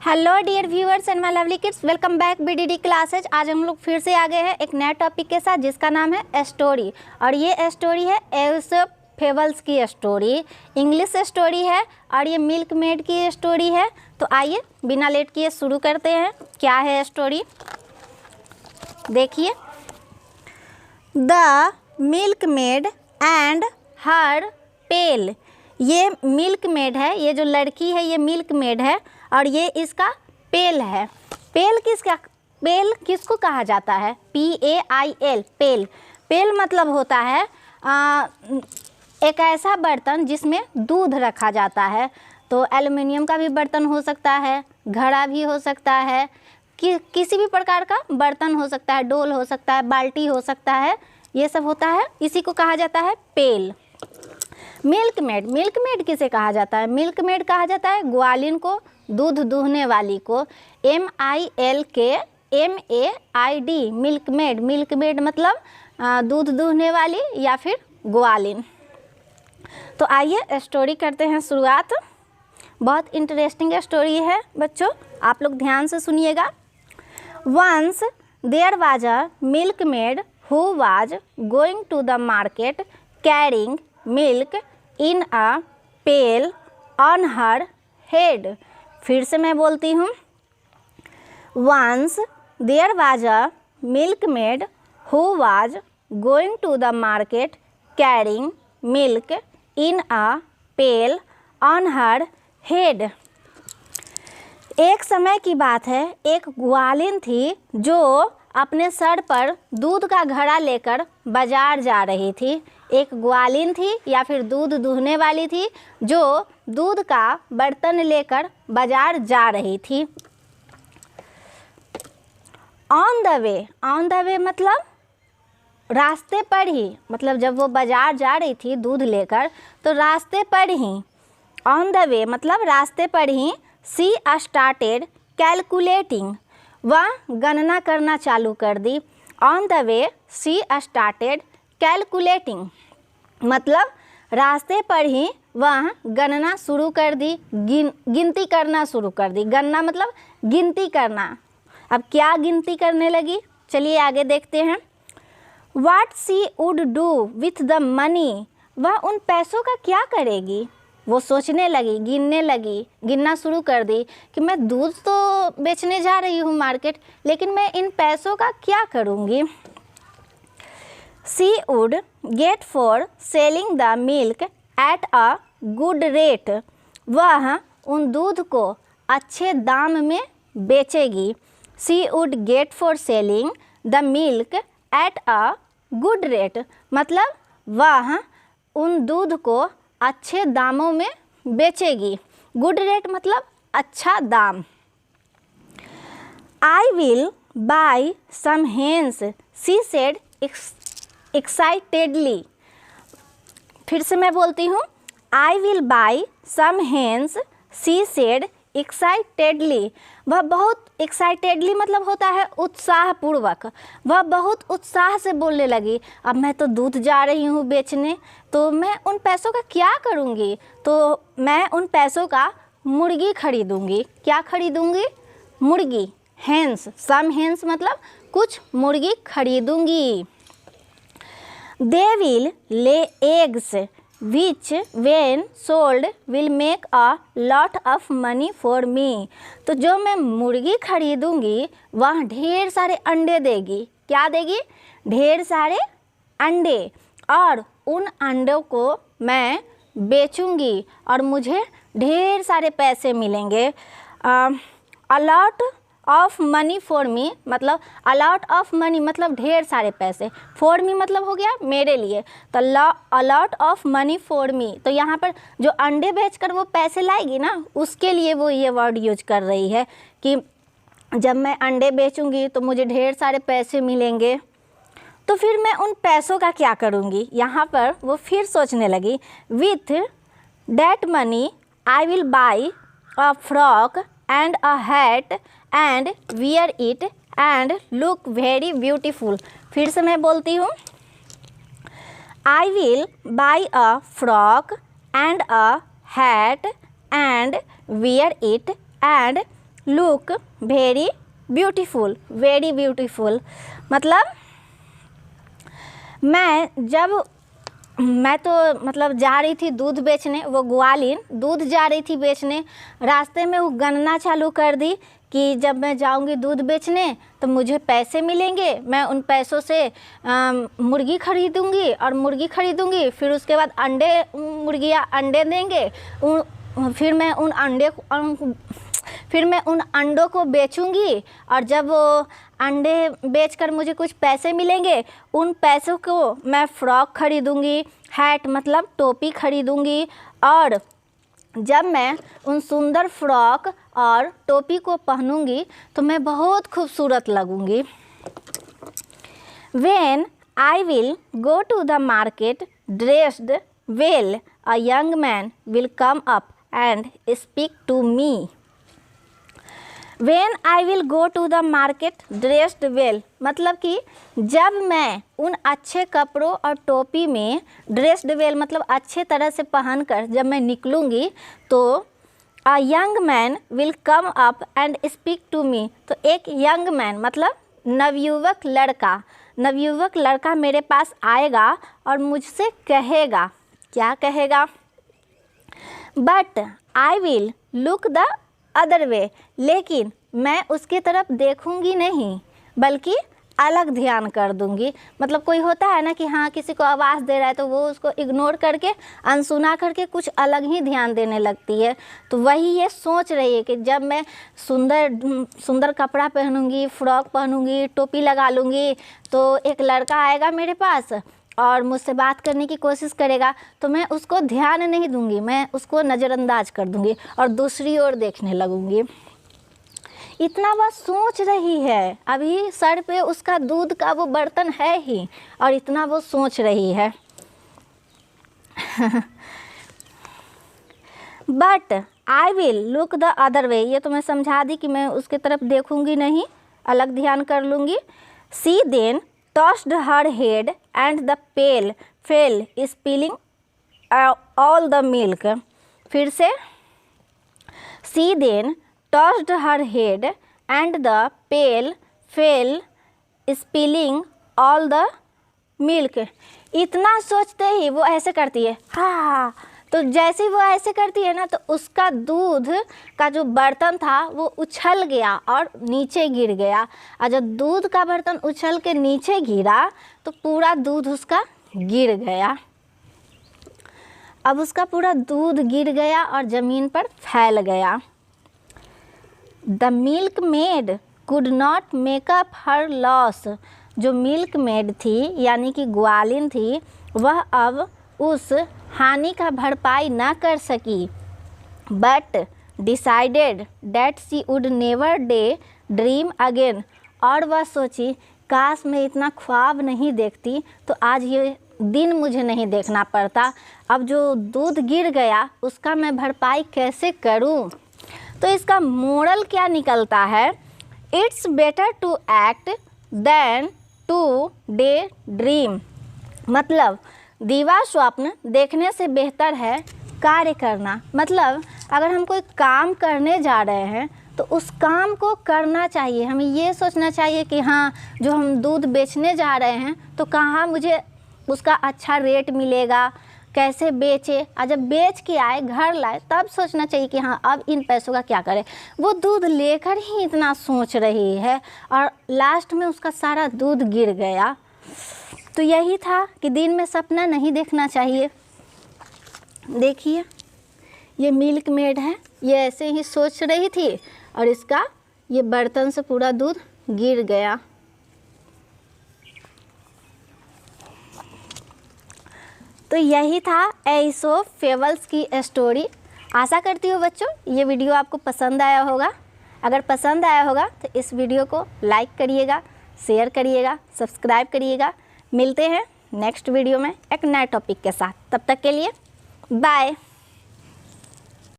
Hello dear viewers and my lovely kids, welcome back BDD classes. आज हम लोग फिर से आ गए हैं एक नया टॉपिक के साथ जिसका नाम है स्टोरी। और ये स्टोरी है एसोप फेबल्स की स्टोरी, इंग्लिश स्टोरी है और ये मिल्क मेड की स्टोरी है। तो आइए बिना लेट किए शुरू करते हैं। क्या है स्टोरी देखिए। द मिल्क मेड एंड हर पेल। ये मिल्क मेड है, ये जो लड़की है ये मिल्क मेड है और ये इसका पेल है। पेल किसको कहा जाता है? PAIL, पेल। पेल मतलब होता है एक ऐसा बर्तन जिसमें दूध रखा जाता है। तो एल्युमिनियम का भी बर्तन हो सकता है, घड़ा भी हो सकता है, किसी भी प्रकार का बर्तन हो सकता है, डोल हो सकता है, बाल्टी हो सकता है, ये सब होता है, इसी को कहा जाता है पेल। मिल्क मेड किसे कहा जाता है? मिल्क मेड कहा जाता है ग्वालिन को, दूध दूहने वाली को। MILKMAID, मिल्क मेड मतलब दूध दूहने वाली या फिर ग्वालिन। तो आइए स्टोरी करते हैं शुरुआत। बहुत इंटरेस्टिंग स्टोरी है बच्चों, आप लोग ध्यान से सुनिएगा। Once there was a milkmaid who was going to the market carrying milk in a pail on her head। फिर से मैं बोलती हूँ। Once there was a milkmaid who was going to the market carrying milk in a pail on her head। एक समय की बात है, एक ग्वालिन थी जो अपने सर पर दूध का घड़ा लेकर बाजार जा रही थी। एक ग्वालिन थी या फिर दूध दूहने वाली थी जो दूध का बर्तन लेकर बाजार जा रही थी। ऑन द वे मतलब रास्ते पर ही, मतलब जब वो बाजार जा रही थी दूध लेकर तो रास्ते पर ही, ऑन द वे मतलब रास्ते पर ही, सी स्टार्टेड कैलकुलेटिंग, वह गणना करना चालू कर दी। On the way she started calculating मतलब रास्ते पर ही वह गणना शुरू कर दी, गिनती करना शुरू कर दी। गणना मतलब गिनती करना। अब क्या गिनती करने लगी, चलिए आगे देखते हैं। What she would do with the money, वह उन पैसों का क्या करेगी। वो सोचने लगी, गिनने लगी, गिनना शुरू कर दी कि मैं दूध तो बेचने जा रही हूँ मार्केट, लेकिन मैं इन पैसों का क्या करूँगी। She would get for selling the milk at a good rate, वह उन दूध को अच्छे दाम में बेचेगी। She would get for selling the milk at a good rate मतलब वह उन दूध को अच्छे दामों में बेचेगी। गुड रेट मतलब अच्छा दाम। I will buy some hens, she said excitedly. फिर से मैं बोलती हूँ। I will buy some hens, she said excitedly. वह बहुत एक्साइटेडली मतलब होता है उत्साहपूर्वक, वह बहुत उत्साह से बोलने लगी। अब मैं तो दूध जा रही हूँ बेचने, तो मैं उन पैसों का क्या करूँगी। तो मैं उन पैसों का मुर्गी खरीदूँगी। क्या खरीदूँगी? मुर्गी। हेन्स, सम हेन्स मतलब कुछ मुर्गी खरीदूँगी। They will lay eggs which when sold will make a lot of money for me. तो जो मैं मुर्गी खरीदूँगी वह ढेर सारे अंडे देगी। क्या देगी? ढेर सारे अंडे, और उन अंडों को मैं बेचूँगी और मुझे ढेर सारे पैसे मिलेंगे। अ लॉट ऑफ मनी फॉर मी मतलब अलॉट ऑफ मनी मतलब ढेर सारे पैसे, फॉर मी मतलब हो गया मेरे लिए, तो a lot of money for me. तो यहाँ पर जो अंडे बेचकर वो पैसे लाएगी ना, उसके लिए वो ये वर्ड यूज कर रही है कि जब मैं अंडे बेचूंगी तो मुझे ढेर सारे पैसे मिलेंगे। तो फिर मैं उन पैसों का क्या करूँगी। यहाँ पर वो फिर सोचने लगी। With that money I will by a frock and a hat and wear it and look very beautiful. फिर से मैं बोलती हूँ। I will by a frock and a hat and wear it and look very beautiful, very beautiful मतलब मैं तो मतलब जा रही थी दूध बेचने, वो ग्वालिन दूध जा रही थी बेचने। रास्ते में वो गणना चालू कर दी कि जब मैं जाऊंगी दूध बेचने तो मुझे पैसे मिलेंगे, मैं उन पैसों से मुर्गी खरीदूंगी और मुर्गी खरीदूंगी, फिर उसके बाद मुर्गियाँ अंडे देंगे, फिर मैं उन अंडों को बेचूंगी और जब वो अंडे बेचकर मुझे कुछ पैसे मिलेंगे, उन पैसों को मैं फ्रॉक खरीदूंगी, हैट मतलब टोपी खरीदूंगी, और जब मैं उन सुंदर फ्रॉक और टोपी को पहनूंगी तो मैं बहुत खूबसूरत लगूंगी। When I will go to the market dressed well, a young man will come up and speak to me. When I will go to the market dressed well मतलब कि जब मैं उन अच्छे कपड़ों और टोपी में dressed well मतलब अच्छे तरह से पहनकर जब मैं निकलूँगी तो a young man will come up and speak to me, तो एक young man मतलब नवयुवक लड़का मेरे पास आएगा और मुझसे कहेगा, क्या कहेगा? But I will look the other way, लेकिन मैं उसकी तरफ देखूंगी नहीं बल्कि अलग ध्यान कर दूंगी। मतलब कोई होता है ना कि हाँ किसी को आवाज़ दे रहा है तो वो उसको इग्नोर करके अनसुना करके कुछ अलग ही ध्यान देने लगती है। तो वही ये सोच रही है कि जब मैं सुंदर कपड़ा पहनूंगी, फ्रॉक पहनूंगी, टोपी लगा लूँगी तो एक लड़का आएगा मेरे पास और मुझसे बात करने की कोशिश करेगा, तो मैं उसको ध्यान नहीं दूंगी, मैं उसको नज़रअंदाज कर दूंगी और दूसरी ओर देखने लगूंगी। इतना वह सोच रही है, अभी सर पे उसका दूध का वो बर्तन है ही और इतना वो सोच रही है। But I will look the other way, ये तो मैं समझा दी कि मैं उसके तरफ देखूंगी नहीं, अलग ध्यान कर लूँगी। सी then tossed her head and the pail fell spilling all the milk. फिर से she then tossed her head and the pail fell spilling all the milk. इतना सोचते ही वो ऐसे करती है, हाँ, तो जैसे वो ऐसे करती है ना तो उसका दूध का जो बर्तन था वो उछल गया और नीचे गिर गया, और जब दूध का बर्तन उछल के नीचे गिरा तो पूरा दूध उसका गिर गया। अब उसका पूरा दूध गिर गया और ज़मीन पर फैल गया। The milk made could not make up her loss, जो मिल्क मेड थी यानी कि ग्वालिन थी, वह अब उस हानि का भरपाई ना कर सकी। But decided that she would never day dream again, और वह सोची काश मैं इतना ख्वाब नहीं देखती तो आज ये दिन मुझे नहीं देखना पड़ता, अब जो दूध गिर गया उसका मैं भरपाई कैसे करूं। तो इसका मोरल क्या निकलता है? It's better to act than to daydream, मतलब दीवा स्वप्न देखने से बेहतर है कार्य करना। मतलब अगर हम कोई काम करने जा रहे हैं तो उस काम को करना चाहिए, हमें ये सोचना चाहिए कि हाँ जो हम दूध बेचने जा रहे हैं तो कहाँ मुझे उसका अच्छा रेट मिलेगा, कैसे बेचे, और जब बेच के आए घर लाए तब सोचना चाहिए कि हाँ अब इन पैसों का क्या करें। वो दूध लेकर ही इतना सोच रही है और लास्ट में उसका सारा दूध गिर गया। तो यही था कि दिन में सपना नहीं देखना चाहिए। देखिए ये मिल्क मेड है, ये ऐसे ही सोच रही थी और इसका ये बर्तन से पूरा दूध गिर गया। तो यही था एइसोप फेबल्स की स्टोरी। आशा करती हूँ बच्चों ये वीडियो आपको पसंद आया होगा। अगर पसंद आया होगा तो इस वीडियो को लाइक करिएगा, शेयर करिएगा, सब्सक्राइब करिएगा। मिलते हैं नेक्स्ट वीडियो में एक नए टॉपिक के साथ। तब तक के लिए बाय।